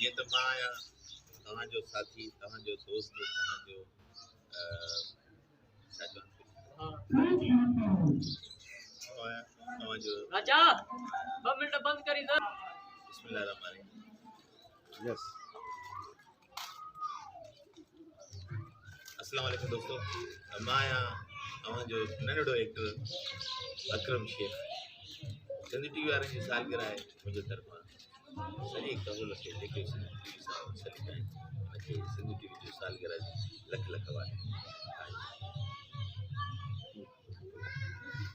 ये तो मां आया तव्हां जो साथी तव्हां जो दोस्त तव्हां जो छा तव्हां जो राजा 2 मिनट बंद करी सर बिस्मिल्लाहिर्रहमानिर्रहीम यस अस्सलाम वालेकुम दोस्तों मां आया तव्हां जो नंढड़ो एक्टर अकरम शेख सिंधी टीवी वारनि जी सालगिरह आहे मुंहिंजे तरफ़ां सॼे कबूल खे जेके सिंधी टीवी सां सॾींदा आहिनि उनखे सिंधी टीवी जी सालगिरह जी लख लख वारी